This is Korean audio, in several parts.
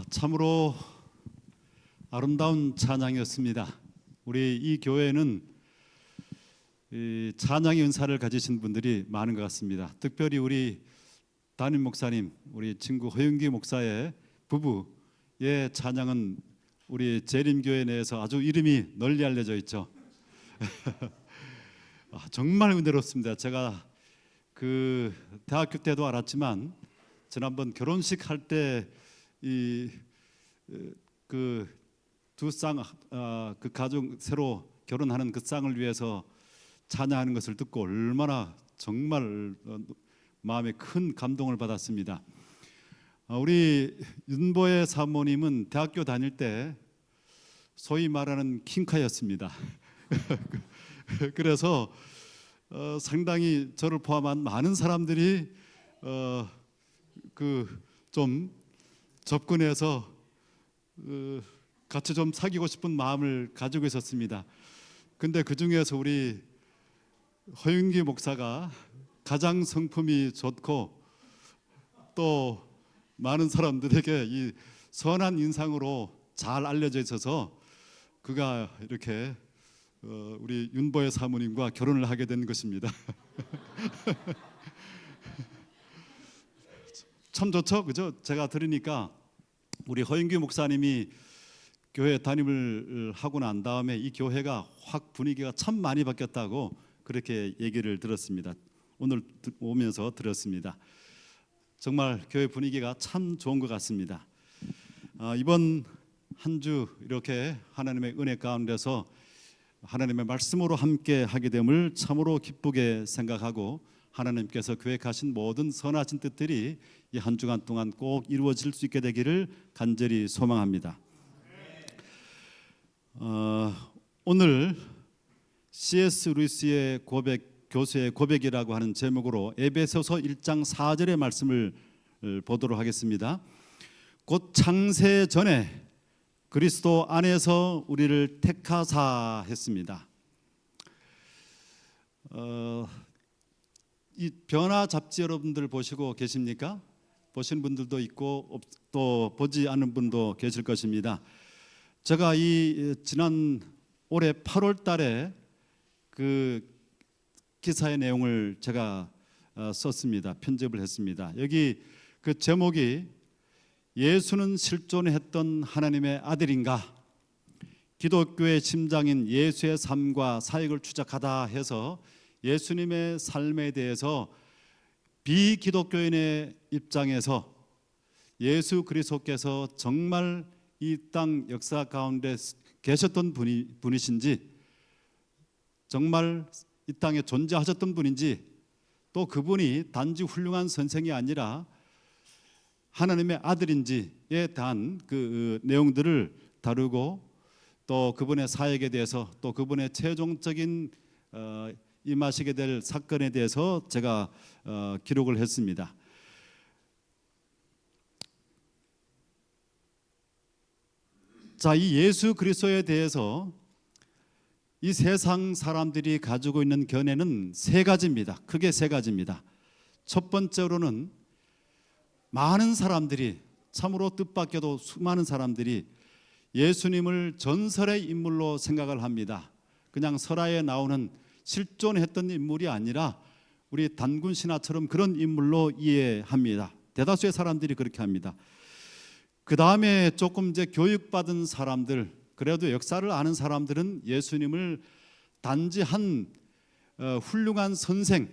참으로 아름다운 찬양이었습니다. 우리 이 교회는 이 찬양의 은사를 가지신 분들이 많은 것 같습니다. 특별히 우리 담임 목사님, 우리 친구 허윤기 목사의 부부의 찬양은 우리 재림교회 내에서 아주 이름이 널리 알려져 있죠. 정말 은혜롭습니다. 제가 그 대학교 때도 알았지만 지난번 결혼식 할 때 이 그 두 쌍 그 가족 새로 결혼하는 그 쌍을 위해서 찬양하는 것을 듣고 얼마나 정말 마음에 큰 감동을 받았습니다. 우리 윤보혜 사모님은 대학교 다닐 때 소위 말하는 킹카였습니다. 그래서 상당히 저를 포함한 많은 사람들이 좀 접근해서 같이 좀 사귀고 싶은 마음을 가지고 있었습니다. 근데 그 중에서 우리 허윤기 목사가 가장 성품이 좋고 또 많은 사람들에게 이 선한 인상으로 잘 알려져 있어서 그가 이렇게 우리 윤보혜 사모님과 결혼을 하게 된 것입니다. 참 좋죠, 그죠? 제가 들으니까 우리 허윤기 목사님이 교회 담임을 하고 난 다음에 이 교회가 확 분위기가 참 많이 바뀌었다고 그렇게 얘기를 들었습니다. 오늘 오면서 들었습니다. 정말 교회 분위기가 참 좋은 것 같습니다. 이번 한 주 이렇게 하나님의 은혜 가운데서 하나님의 말씀으로 함께 하게 됨을 참으로 기쁘게 생각하고 하나님께서 계획하신 모든 선하신 뜻들이 이 한 주간 동안 꼭 이루어질 수 있게 되기를 간절히 소망합니다. 오늘 C.S. 루이스의 고백, 교수의 고백이라고 하는 제목으로 에베소서 1장 4절의 말씀을 보도록 하겠습니다. 곧 창세 전에 그리스도 안에서 우리를 택하사 했습니다. 이 변화 잡지 여러분들 보시고 계십니까? 보신 분들도 있고 또 보지 않은 분도 계실 것입니다. 제가 이 지난 올해 8월 달에 그 기사의 내용을 제가 썼습니다. 편집을 했습니다. 여기 그 제목이 예수는 실존했던 하나님의 아들인가? 기독교의 심장인 예수의 삶과 사역을 추적하다 해서 예수님의 삶에 대해서 비기독교인의 입장에서 예수 그리스도께서 정말 이 땅 역사 가운데 계셨던 분이신지, 정말 이 땅에 존재하셨던 분인지, 또 그분이 단지 훌륭한 선생이 아니라 하나님의 아들인지에 대한 그 내용들을 다루고 또 그분의 사역에 대해서 또 그분의 최종적인 임하시게 될 사건에 대해서 제가 기록을 했습니다. 자, 이 예수 그리스도에 대해서 이 세상 사람들이 가지고 있는 견해는 세 가지입니다. 크게 세 가지입니다. 첫 번째로는 많은 사람들이, 참으로 뜻밖에도 수많은 사람들이 예수님을 전설의 인물로 생각을 합니다. 그냥 설화에 나오는 실존했던 인물이 아니라 우리 단군 신화처럼 그런 인물로 이해합니다. 대다수의 사람들이 그렇게 합니다. 그 다음에 조금 이제 교육받은 사람들, 그래도 역사를 아는 사람들은 예수님을 단지 한 훌륭한 선생,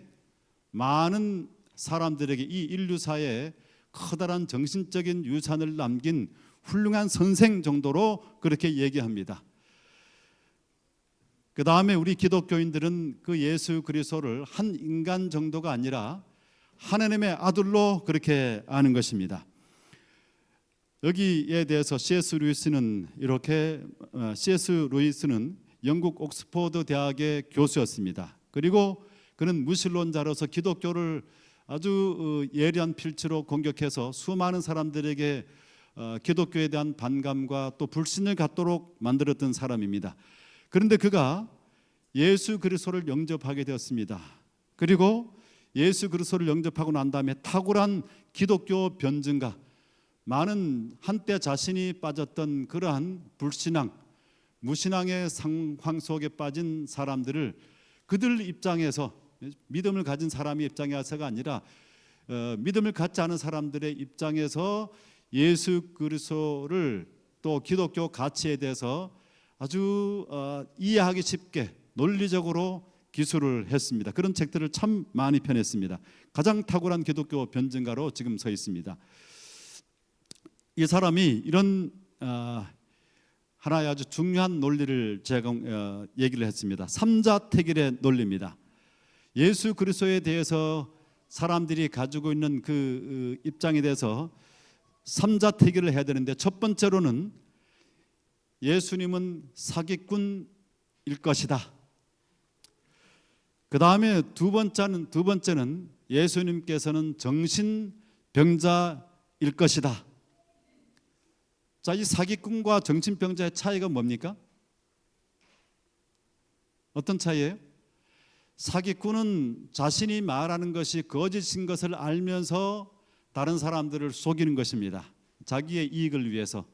많은 사람들에게 이 인류사에 커다란 정신적인 유산을 남긴 훌륭한 선생 정도로 그렇게 얘기합니다. 그 다음에 우리 기독교인들은 그 예수 그리스도를 한 인간 정도가 아니라 하나님의 아들로 그렇게 아는 것입니다. 여기에 대해서 C.S. 루이스는 이렇게, C.S. 루이스는 영국 옥스퍼드 대학의 교수였습니다. 그리고 그는 무신론자로서 기독교를 아주 예리한 필치로 공격해서 수많은 사람들에게 기독교에 대한 반감과 또 불신을 갖도록 만들었던 사람입니다. 그런데 그가 예수 그리스도를 영접하게 되었습니다. 그리고 예수 그리스도를 영접하고 난 다음에 탁월한 기독교 변증가, 많은 한때 자신이 빠졌던 그러한 불신앙, 무신앙의 상황 속에 빠진 사람들을 그들 입장에서, 믿음을 가진 사람의 입장에서가 아니라 믿음을 갖지 않은 사람들의 입장에서 예수 그리스도를 또 기독교 가치에 대해서 아주 이해하기 쉽게 논리적으로 기술을 했습니다. 그런 책들을 참 많이 펴냈습니다. 가장 탁월한 기독교 변증가로 지금 서 있습니다. 이 사람이 이런 하나의 아주 중요한 논리를 얘기를 했습니다. 삼자택일의 논리입니다. 예수 그리스도에 대해서 사람들이 가지고 있는 그 입장에 대해서 삼자택일을 해야 되는데, 첫 번째로는 예수님은 사기꾼일 것이다. 그 다음에 두 번째는 예수님께서는 정신병자일 것이다. 자, 이 사기꾼과 정신병자의 차이가 뭡니까? 어떤 차이예요? 사기꾼은 자신이 말하는 것이 거짓인 것을 알면서 다른 사람들을 속이는 것입니다. 자기의 이익을 위해서.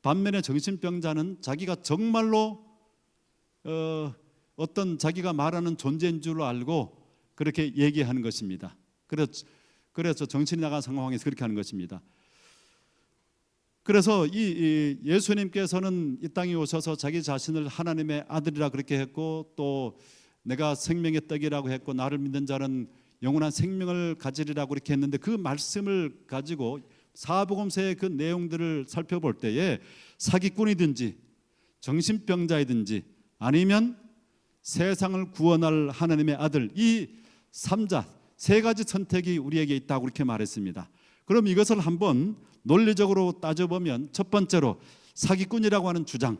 반면에 정신병자는 자기가 정말로 어떤 자기가 말하는 존재인 줄 알고 그렇게 얘기하는 것입니다. 그래서 정신이 나간 상황에서 그렇게 하는 것입니다. 그래서 이 예수님께서는 이 땅에 오셔서 자기 자신을 하나님의 아들이라 그렇게 했고, 또 내가 생명의 떡이라고 했고, 나를 믿는 자는 영원한 생명을 가지리라고 그렇게 했는데, 그 말씀을 가지고 사복음서의 그 내용들을 살펴볼 때에 사기꾼이든지 정신병자이든지 아니면 세상을 구원할 하나님의 아들, 이 삼자 세 가지 선택이 우리에게 있다고 그렇게 말했습니다. 그럼 이것을 한번 논리적으로 따져보면, 첫 번째로 사기꾼이라고 하는 주장,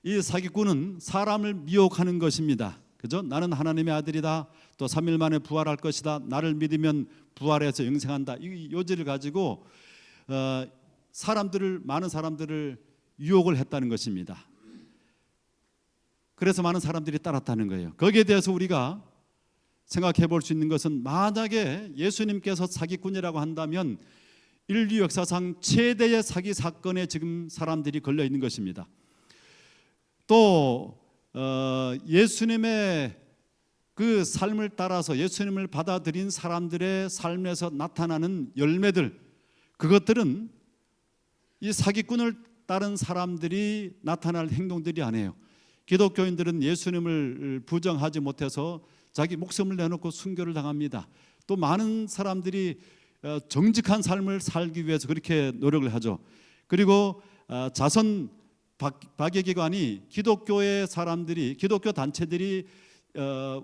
이 사기꾼은 사람을 미혹하는 것입니다. 그죠? 나는 하나님의 아들이다, 또 3일 만에 부활할 것이다, 나를 믿으면 부활해서 영생한다, 이 요지를 가지고 많은 사람들을 유혹을 했다는 것입니다. 그래서 많은 사람들이 따랐다는 거예요. 거기에 대해서 우리가 생각해 볼 수 있는 것은, 만약에 예수님께서 사기꾼이라고 한다면 인류 역사상 최대의 사기 사건에 지금 사람들이 걸려 있는 것입니다. 또 예수님의 그 삶을 따라서 예수님을 받아들인 사람들의 삶에서 나타나는 열매들, 그것들은 이 사기꾼을 따른 사람들이 나타날 행동들이 아니에요. 기독교인들은 예수님을 부정하지 못해서 자기 목숨을 내놓고 순교를 당합니다. 또 많은 사람들이 정직한 삶을 살기 위해서 그렇게 노력을 하죠. 그리고 자선 박예기관이 기독교의 사람들이, 기독교 단체들이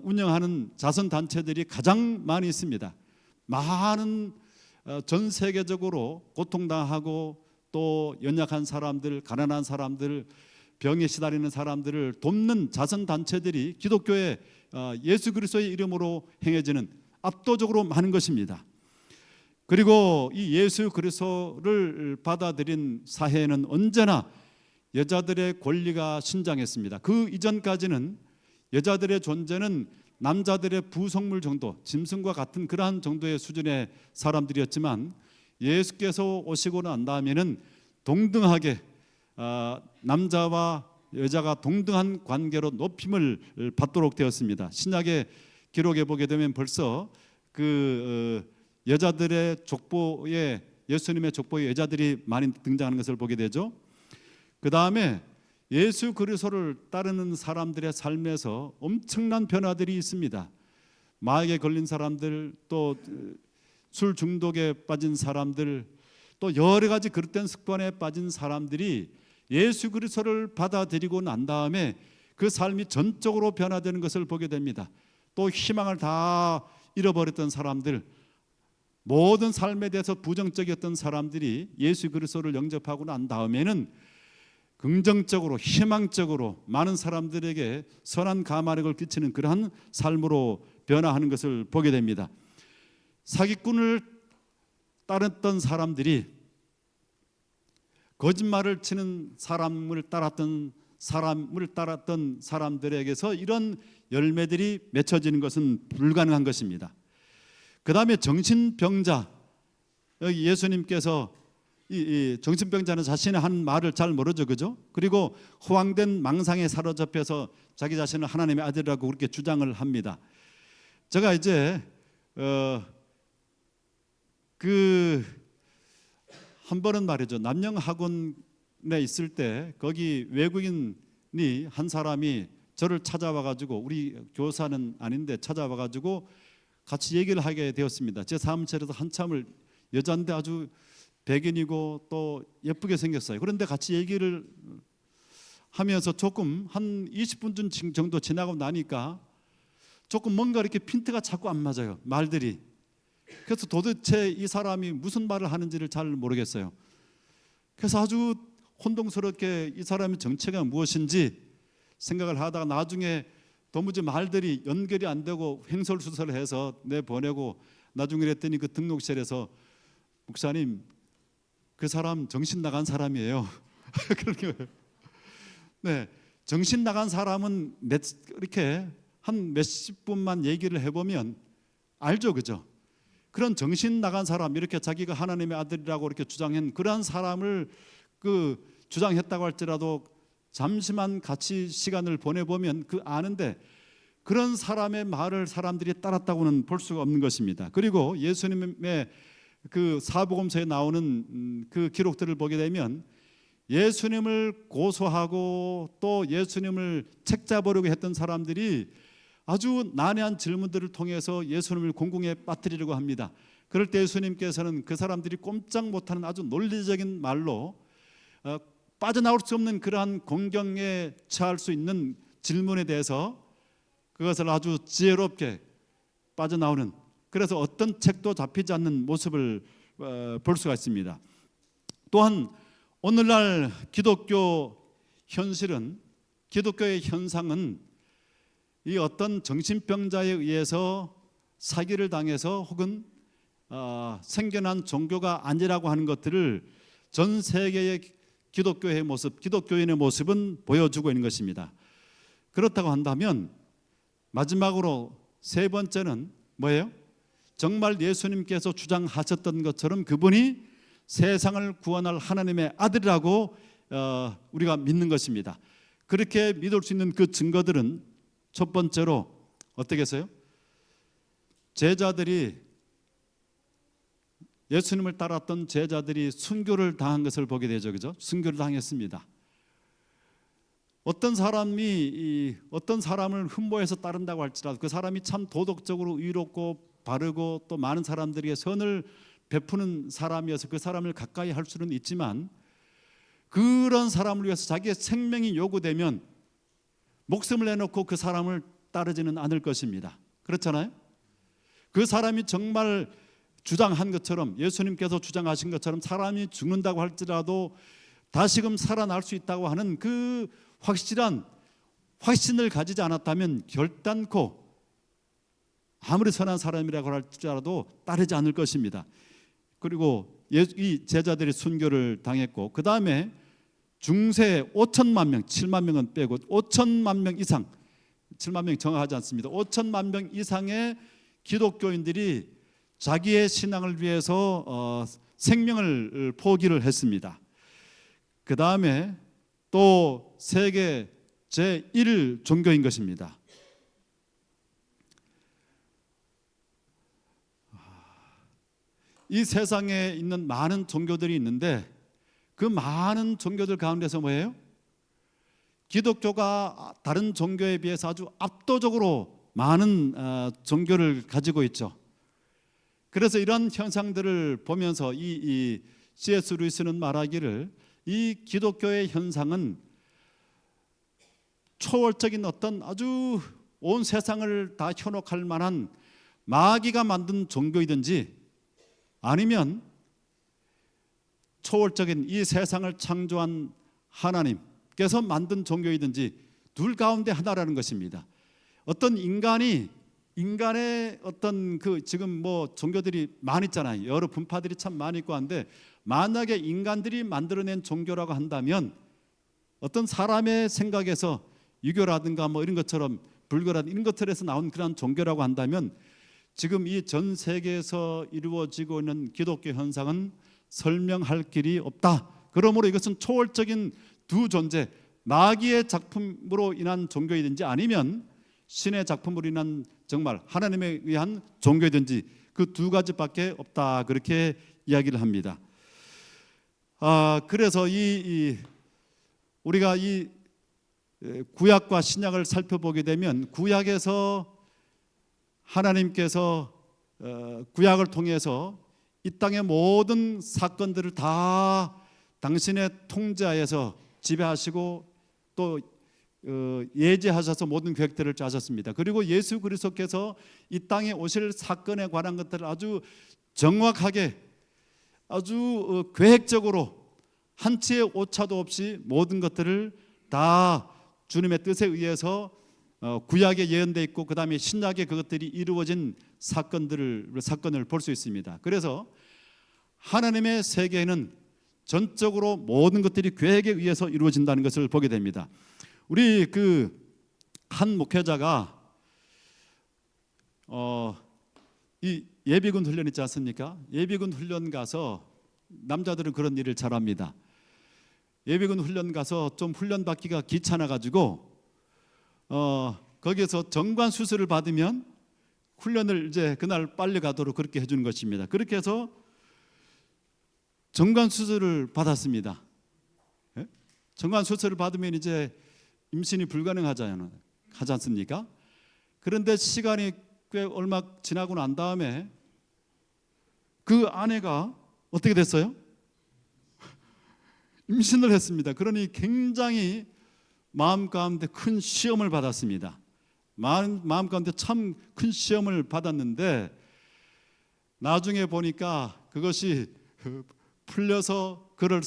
운영하는 자선 단체들이 가장 많이 있습니다. 많은 전 세계적으로 고통당하고 또 연약한 사람들, 가난한 사람들, 병에 시달리는 사람들을 돕는 자선 단체들이 기독교의 예수 그리스도의 이름으로 행해지는 압도적으로 많은 것입니다. 그리고 이 예수 그리스도를 받아들인 사회에는 언제나 여자들의 권리가 신장했습니다. 그 이전까지는 여자들의 존재는 남자들의 부속물 정도, 짐승과 같은 그러한 정도의 수준의 사람들이었지만, 예수께서 오시고 난 다음에는 동등하게 남자와 여자가 동등한 관계로 높임을 받도록 되었습니다. 신약의 기록에 보게 되면 벌써 그 여자들의 족보에, 예수님의 족보에 여자들이 많이 등장하는 것을 보게 되죠. 그 다음에 예수 그리스도를 따르는 사람들의 삶에서 엄청난 변화들이 있습니다. 마약에 걸린 사람들, 또 술 중독에 빠진 사람들, 또 여러 가지 그릇된 습관에 빠진 사람들이 예수 그리스도를 받아들이고 난 다음에 그 삶이 전적으로 변화되는 것을 보게 됩니다. 또 희망을 다 잃어버렸던 사람들, 모든 삶에 대해서 부정적이었던 사람들이 예수 그리스도를 영접하고 난 다음에는 긍정적으로, 희망적으로 많은 사람들에게 선한 감화력을 끼치는 그러한 삶으로 변화하는 것을 보게 됩니다. 사기꾼을 따랐던 사람들이 거짓말을 치는 사람을 따랐던 사람들에게서 이런 열매들이 맺혀지는 것은 불가능한 것입니다. 그 다음에 정신병자, 여기 예수님께서 이 정신병자는 자신이 하는 말을 잘 모르죠, 그죠? 그리고 허황된 망상에 사로잡혀서 자기 자신을 하나님의 아들이라고 그렇게 주장을 합니다. 제가 이제 한 번은 말이죠, 남영학원에 있을 때 거기 외국인이 한 사람이 저를 찾아와가지고, 우리 교사는 아닌데 찾아와가지고 같이 얘기를 하게 되었습니다. 제 사무실에서 한참을, 여자인데 아주 백인이고 또 예쁘게 생겼어요. 그런데 같이 얘기를 하면서 조금 한 20분 정도 지나고 나니까 조금 뭔가 이렇게 핀트가 자꾸 안 맞아요, 말들이. 그래서 도대체 이 사람이 무슨 말을 하는지를 잘 모르겠어요. 그래서 아주 혼동스럽게 이 사람의 정체가 무엇인지 생각을 하다가 나중에 도무지 말들이 연결이 안 되고 횡설수설해서 내보내고, 나중에 그랬더니 그 등록실에서 목사님, 그 사람 정신 나간 사람이에요. 그렇게. 네, 정신 나간 사람은 이렇게 한 몇십 분만 얘기를 해보면 알죠, 그죠? 그런 정신 나간 사람, 이렇게 자기가 하나님의 아들이라고 이렇게 주장한 그러한 사람을 주장했다고 할지라도 잠시만 같이 시간을 보내보면 아는데, 그런 사람의 말을 사람들이 따랐다고는 볼 수가 없는 것입니다. 그리고 예수님의 그 사복음서에 나오는 그 기록들을 보게 되면 예수님을 고소하고 또 예수님을 책잡으려고 했던 사람들이 아주 난해한 질문들을 통해서 예수님을 공궁에 빠뜨리려고 합니다. 그럴 때 예수님께서는 그 사람들이 꼼짝 못하는 아주 논리적인 말로 빠져나올 수 없는 그러한 공경에 처할 수 있는 질문에 대해서 그것을 아주 지혜롭게 빠져나오는, 그래서 어떤 책도 잡히지 않는 모습을 볼 수가 있습니다. 또한 오늘날 기독교 현실은, 기독교의 현상은 이 어떤 정신병자에 의해서 사기를 당해서 혹은 생겨난 종교가 아니라고 하는 것들을 전 세계의 기독교의 모습, 기독교인의 모습은 보여주고 있는 것입니다. 그렇다고 한다면 마지막으로 세 번째는 뭐예요? 정말 예수님께서 주장하셨던 것처럼 그분이 세상을 구원할 하나님의 아들이라고 우리가 믿는 것입니다. 그렇게 믿을 수 있는 그 증거들은 첫 번째로 어떻게 했어요? 제자들이, 예수님을 따랐던 제자들이 순교를 당한 것을 보게 되죠, 그죠? 순교를 당했습니다. 어떤 사람이 어떤 사람을 흠모해서 따른다고 할지라도 그 사람이 참 도덕적으로 의롭고 바르고 또 많은 사람들에게 선을 베푸는 사람이어서 그 사람을 가까이 할 수는 있지만, 그런 사람을 위해서 자기의 생명이 요구되면 목숨을 내놓고 그 사람을 따르지는 않을 것입니다. 그렇잖아요? 그 사람이 정말 주장한 것처럼, 예수님께서 주장하신 것처럼 사람이 죽는다고 할지라도 다시금 살아날 수 있다고 하는 그 확실한 확신을 가지지 않았다면 결단코 아무리 선한 사람이라고 할지라도 따르지 않을 것입니다. 그리고 이 제자들이 순교를 당했고, 그 다음에 중세 5천만 명, 7만 명은 빼고 5천만 명 이상, 7만 명 정확하지 않습니다. 5천만 명 이상의 기독교인들이 자기의 신앙을 위해서 생명을 포기를 했습니다. 그 다음에 또 세계 제1 종교인 것입니다. 이 세상에 있는 많은 종교들이 있는데 그 많은 종교들 가운데서 뭐예요? 기독교가 다른 종교에 비해서 아주 압도적으로 많은 종교를 가지고 있죠. 그래서 이런 현상들을 보면서 이 C.S. 루이스는 말하기를, 이 기독교의 현상은 초월적인 어떤 아주 온 세상을 다 현혹할 만한 마귀가 만든 종교이든지 아니면 초월적인 이 세상을 창조한 하나님께서 만든 종교이든지 둘 가운데 하나라는 것입니다. 어떤 인간의 어떤 지금 뭐 종교들이 많이 있잖아요. 여러 분파들이 참 많이 있고 한데, 만약에 인간들이 만들어낸 종교라고 한다면 어떤 사람의 생각에서 유교라든가 뭐 이런 것처럼 불교라든가 이런 것들에서 나온 그런 종교라고 한다면 지금 이 전 세계에서 이루어지고 있는 기독교 현상은 설명할 길이 없다. 그러므로 이것은 초월적인 두 존재, 마귀의 작품으로 인한 종교이든지 아니면 신의 작품으로 인한 정말 하나님에 의한 종교이든지 그 두 가지밖에 없다. 그렇게 이야기를 합니다. 그래서 우리가 이 구약과 신약을 살펴보게 되면 구약에서 하나님께서 구약을 통해서 이 땅의 모든 사건들을 다 당신의 통제하에서 지배하시고 또 예지하셔서 모든 계획들을 짜셨습니다. 그리고 예수 그리스도께서 이 땅에 오실 사건에 관한 것들을 아주 정확하게 아주 계획적으로 한치의 오차도 없이 모든 것들을 다 주님의 뜻에 의해서 구약에 예언되어 있고 그 다음에 신약에 그것들이 이루어진 사건을 볼 수 있습니다. 그래서 하나님의 세계에는 전적으로 모든 것들이 계획에 의해서 이루어진다는 것을 보게 됩니다. 우리 한 목회자가 이 예비군 훈련 있지 않습니까? 예비군 훈련 가서 남자들은 그런 일을 잘합니다. 예비군 훈련 가서 좀 훈련 받기가 귀찮아 가지고 거기에서 정관 수술을 받으면 훈련을 이제 그날 빨리 가도록 그렇게 해주는 것입니다. 그렇게 해서 정관 수술을 받았습니다. 예? 정관 수술을 받으면 이제 임신이 불가능하지 않습니까? 그런데 시간이 꽤 얼마 지나고 난 다음에 그 아내가 어떻게 됐어요? 임신을 했습니다. 그러니 굉장히 마음 가운데 큰 시험을 받았습니다. 마음 가운데 참 큰 시험을 받았는데 나중에 보니까 그것이 풀려서 그럴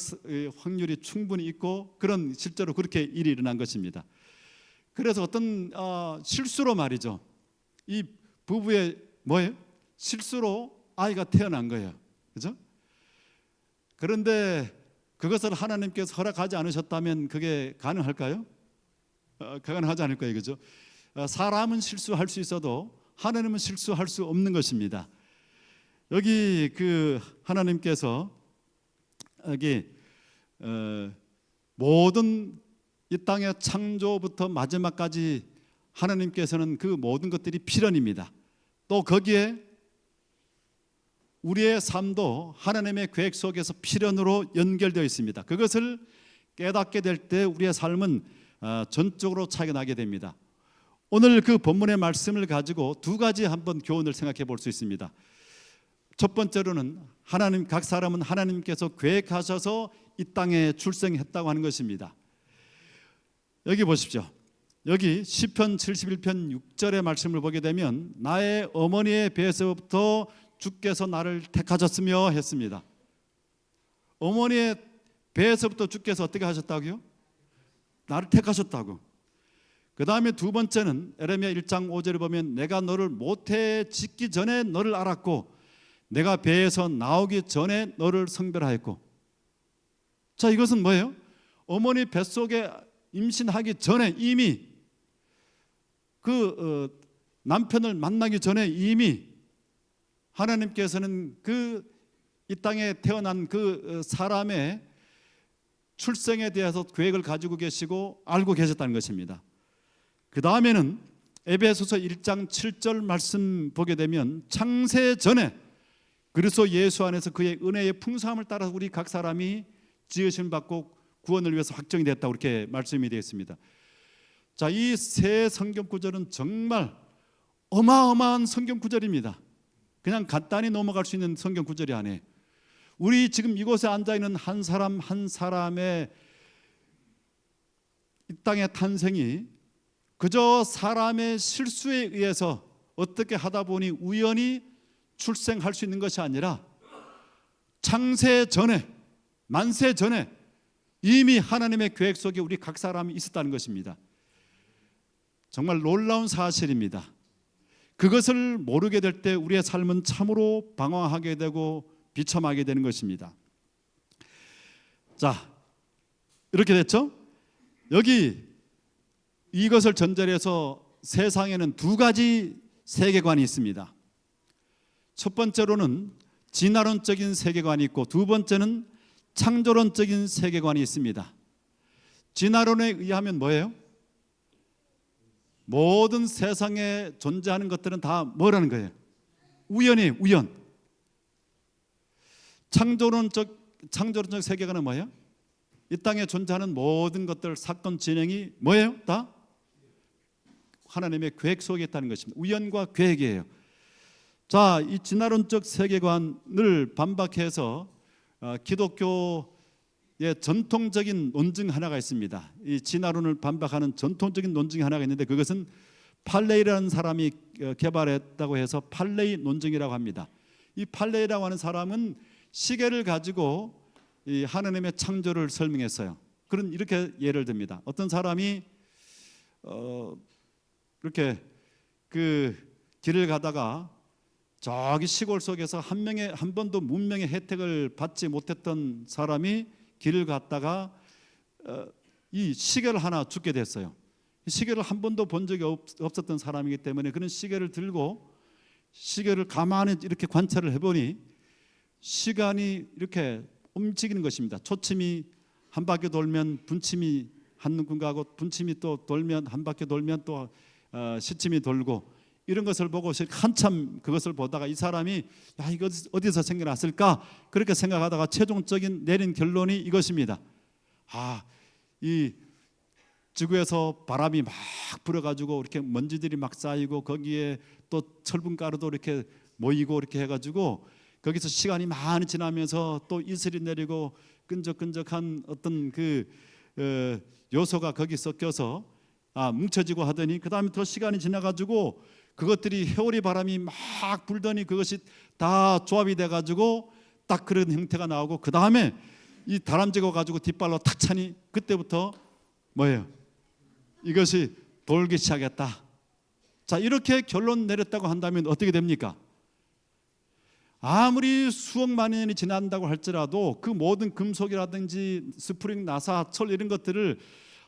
확률이 충분히 있고 그런 실제로 그렇게 일이 일어난 것입니다. 그래서 어떤 실수로 말이죠. 이 부부의 실수로 아이가 태어난 거예요. 그죠? 그런데 그것을 하나님께서 허락하지 않으셨다면 그게 가능할까요? 가능하지 않을 거예요. 그죠? 사람은 실수할 수 있어도 하나님은 실수할 수 없는 것입니다. 여기 하나님께서 여기 모든 이 땅의 창조부터 마지막까지 하나님께서는 그 모든 것들이 필연입니다. 또 거기에 우리의 삶도 하나님의 계획 속에서 필연으로 연결되어 있습니다. 그것을 깨닫게 될 때 우리의 삶은 전적으로 차이가 나게 됩니다. 오늘 그 본문의 말씀을 가지고 두 가지 한번 교훈을 생각해 볼 수 있습니다. 첫 번째로는 각 사람은 하나님께서 계획하셔서 이 땅에 출생했다고 하는 것입니다. 여기 보십시오. 여기 시편 71편 6절의 말씀을 보게 되면 나의 어머니의 배에서부터 주께서 나를 택하셨으며 했습니다. 어머니의 배에서부터 주께서 어떻게 하셨다고요? 나를 택하셨다고. 그 다음에 두 번째는 에레미야 1장 5절에 보면 내가 너를 모태에 짓기 전에 너를 알았고 내가 배에서 나오기 전에 너를 성별하였고. 자, 이것은 뭐예요? 어머니 뱃속에 임신하기 전에 이미 남편을 만나기 전에 이미 하나님께서는 이 땅에 태어난 그 사람의 출생에 대해서 계획을 가지고 계시고 알고 계셨다는 것입니다. 그 다음에는 에베소서 1장 7절 말씀 보게 되면 창세 전에 그리스도 예수 안에서 그의 은혜의 풍성함을 따라서 우리 각 사람이 지으심 받고 구원을 위해서 확정이 됐다고 이렇게 말씀이 되어 있습니다. 자, 이 세 성경 구절은 정말 어마어마한 성경 구절입니다. 그냥 간단히 넘어갈 수 있는 성경 구절이 아니에요. 우리 지금 이곳에 앉아있는 한 사람 한 사람의 이 땅의 탄생이 그저 사람의 실수에 의해서 어떻게 하다 보니 우연히 출생할 수 있는 것이 아니라 창세 전에 만세 전에 이미 하나님의 계획 속에 우리 각 사람이 있었다는 것입니다. 정말 놀라운 사실입니다. 그것을 모르게 될 때 우리의 삶은 참으로 방황하게 되고 비참하게 되는 것입니다. 자, 이렇게 됐죠? 여기 이것을 전제로 해서 세상에는 두 가지 세계관이 있습니다. 첫 번째로는 진화론적인 세계관이 있고, 두 번째는 창조론적인 세계관이 있습니다. 진화론에 의하면 뭐예요? 모든 세상에 존재하는 것들은 다 뭐라는 거예요? 우연이에요. 우연. 창조론적 세계관은 뭐예요? 이 땅에 존재하는 모든 것들, 사건 진행이 뭐예요? 다 하나님의 계획 속에 있다는 것입니다. 우연과 계획이에요. 자, 이 진화론적 세계관을 반박해서 기독교의 전통적인 논증 하나가 있습니다. 이 진화론을 반박하는 전통적인 논증이 하나가 있는데, 그것은 팔레이라는 사람이 개발했다고 해서 팔레이 논증이라고 합니다. 이 팔레이라고 하는 사람은 시계를 가지고 이 하나님의 창조를 설명했어요. 그런 이렇게 예를 듭니다. 어떤 사람이 이렇게 그 길을 가다가 저기 시골 속에서 한 번도 문명의 혜택을 받지 못했던 사람이 길을 갔다가 이 시계를 하나 줍게 됐어요. 시계를 한 번도 본 적이 없었던 사람이기 때문에 그런 시계를 들고 시계를 가만히 이렇게 관찰을 해보니 시간이 이렇게 움직이는 것입니다. 초침이 한 바퀴 돌면 분침이 한 군가고, 분침이 또 돌면 한 바퀴 돌면 또 시침이 돌고, 이런 것을 보고 한참 그것을 보다가 이 사람이 야, 이거 어디서 생겨났을까? 그렇게 생각하다가 최종적인 내린 결론이 이것입니다. 이 지구에서 바람이 막 불어가지고 이렇게 먼지들이 막 쌓이고, 거기에 또 철분가루도 이렇게 모이고 이렇게 해가지고 거기서 시간이 많이 지나면서 또 이슬이 내리고 끈적끈적한 어떤 그 요소가 거기 섞여서 뭉쳐지고 하더니, 그 다음에 더 시간이 지나가지고 그것들이 회오리 바람이 막 불더니 그것이 다 조합이 돼가지고 딱 그런 형태가 나오고, 그 다음에 이 다람쥐가 가지고 뒷발로 탁 차니 그때부터 뭐예요? 이것이 돌기 시작했다. 자, 이렇게 결론 내렸다고 한다면 어떻게 됩니까? 아무리 수억만 년이 지난다고 할지라도 그 모든 금속이라든지 스프링, 나사, 철 이런 것들을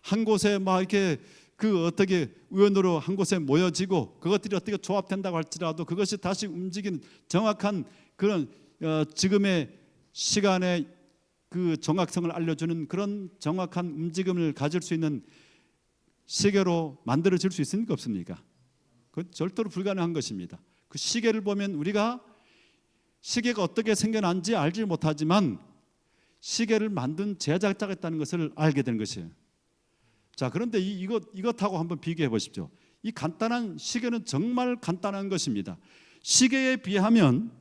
한 곳에 막 이렇게 어떻게 우연으로 한 곳에 모여지고 그것들이 어떻게 조합된다고 할지라도 그것이 다시 움직이는 정확한 그런 지금의 시간의 그 정확성을 알려주는 그런 정확한 움직임을 가질 수 있는 시계로 만들어질 수 있습니까? 없습니까? 그건 절대로 불가능한 것입니다. 그 시계를 보면 우리가 시계가 어떻게 생겨난지 알지 못하지만 시계를 만든 제작자가 있다는 것을 알게 되는 것이에요. 자, 그런데 이것하고 한번 비교해 보십시오. 이 간단한 시계는 정말 간단한 것입니다. 시계에 비하면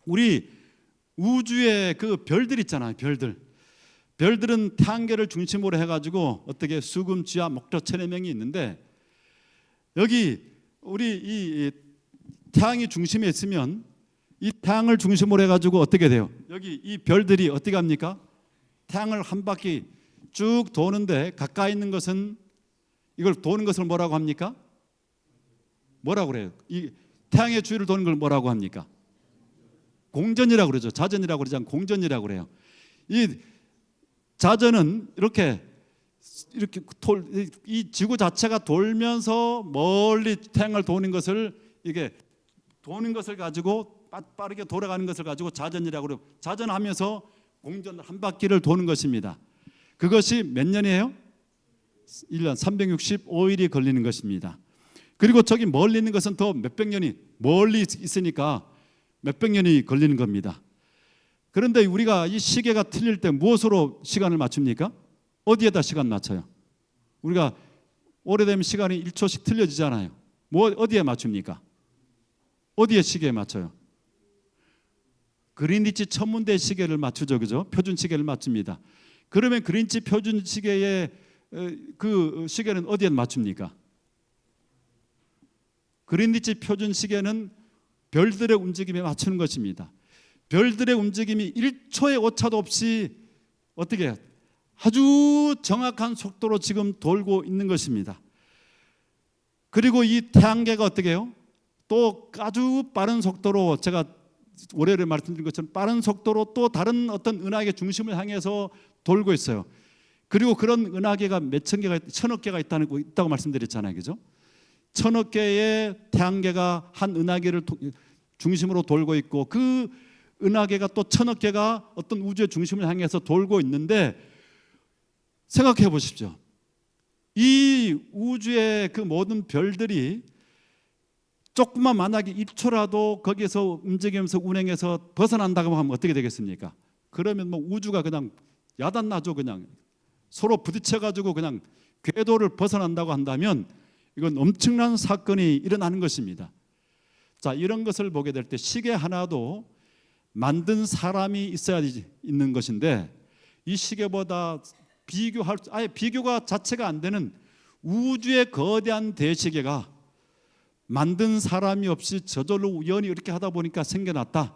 우리 우주의 그 별들 있잖아요. 별들은 태양계를 중심으로 해가지고 어떻게 수금, 쥐와, 목토, 천의 명이 있는데, 여기 우리 이 태양이 중심에 있으면 이 태양을 중심으로 해가지고 어떻게 돼요? 여기 이 별들이 어떻게 합니까? 태양을 한 바퀴 쭉 도는데, 가까이 있는 것은 이걸 도는 것을 뭐라고 합니까? 뭐라고 그래요? 이 태양의 주위를 도는 걸 뭐라고 합니까? 공전이라고 그러죠. 자전이라고 그러지 않고 공전이라고 그래요. 이 자전은 이렇게 이 지구 자체가 돌면서 멀리 태양을 도는 것을, 이게 도는 것을 가지고 빠르게 돌아가는 것을 가지고 자전이라고 그래요. 자전하면서 공전 한 바퀴를 도는 것입니다. 그것이 몇 년이에요? 1년 365일이 걸리는 것입니다. 그리고 저기 멀리 있는 것은 더 몇백 년이 멀리 있으니까 몇백 년이 걸리는 겁니다. 그런데 우리가 이 시계가 틀릴 때 무엇으로 시간을 맞춥니까? 어디에다 시간 맞춰요? 우리가 오래되면 시간이 1초씩 틀려지잖아요. 어디에 맞춥니까? 어디에 시계에 맞춰요? 그린위치 천문대 시계를 맞추죠, 그죠? 표준 시계를 맞춥니다. 그러면 그린위치 표준 시계의 그 시계는 어디에 맞춥니까? 그린위치 표준 시계는 별들의 움직임에 맞추는 것입니다. 별들의 움직임이 1초의 오차도 없이 어떻게 해요? 아주 정확한 속도로 지금 돌고 있는 것입니다. 그리고 이 태양계가 어떻게 해요? 또 아주 빠른 속도로, 제가 월요일에 말씀드린 것처럼 빠른 속도로 또 다른 어떤 은하계 중심을 향해서 돌고 있어요. 그리고 그런 은하계가 몇천 개가, 천억 개가 있다고 말씀드렸잖아요, 그죠? 천억 개의 태양계가 한 은하계를 중심으로 돌고 있고, 그 은하계가 또 천억 개가 어떤 우주의 중심을 향해서 돌고 있는데, 생각해 보십시오. 이 우주의 그 모든 별들이 조금만 만약에 1초라도 거기에서 움직이면서 운행해서 벗어난다고 하면 어떻게 되겠습니까? 그러면 뭐 우주가 그냥 야단나죠. 그냥 서로 부딪혀가지고 그냥 궤도를 벗어난다고 한다면 이건 엄청난 사건이 일어나는 것입니다. 자, 이런 것을 보게 될 때 시계 하나도 만든 사람이 있어야 있는 것인데, 이 시계보다 아예 비교가 자체가 안 되는 우주의 거대한 대시계가 만든 사람이 없이 저절로 우연히 이렇게 하다 보니까 생겨났다.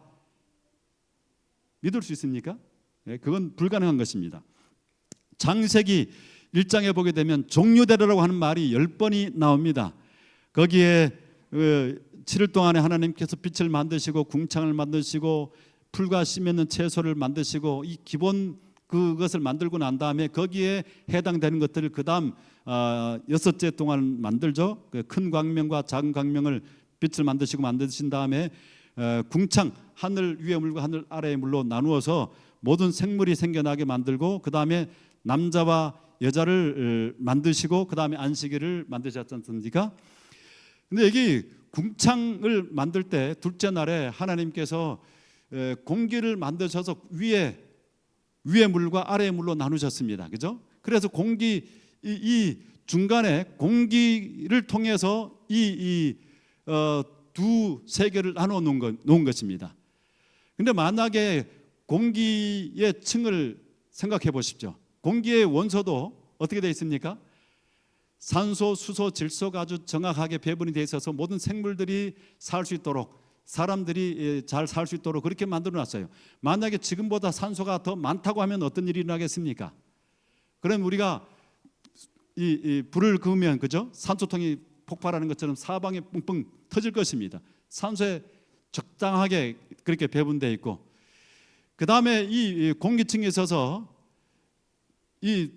믿을 수 있습니까? 네, 그건 불가능한 것입니다. 창세기 1장에 보게 되면 종류대로라고 하는 말이 10번이 나옵니다. 거기에 7일 동안에 하나님께서 빛을 만드시고 궁창을 만드시고 풀과 씨 맺는 채소를 만드시고 이 기본 그것을 만들고 난 다음에 거기에 해당되는 것들을 그 다음 6째 동안 만들죠. 큰 광명과 작은 광명을 빛을 만드신 다음에 궁창, 하늘 위의 물과 하늘 아래의 물로 나누어서 모든 생물이 생겨나게 만들고, 그 다음에 남자와 여자를 만드시고, 그 다음에 안식일을 만드셨지 않습니까? 근데 여기 궁창을 만들 때 둘째 날에 하나님께서 공기를 만드셔서 위에 물과 아래의 물로 나누셨습니다. 그죠? 그래서 이 중간에 공기를 통해서 두 세계를 나눠 놓은 것입니다. 근데 만약에 공기의 층을 생각해 보십시오. 공기의 원소도 어떻게 되어 있습니까? 산소, 수소, 질소가 아주 정확하게 배분이 되어 있어서 모든 생물들이 살 수 있도록, 사람들이 잘 살 수 있도록 그렇게 만들어 놨어요. 만약에 지금보다 산소가 더 많다고 하면 어떤 일이 일어나겠습니까? 그럼 우리가 이 불을 그으면, 그죠? 산소통이 폭발하는 것처럼 사방에 뿡뿡 터질 것입니다. 산소에 적당하게 그렇게 배분되어 있고, 그 다음에 이 공기층에 있어서 이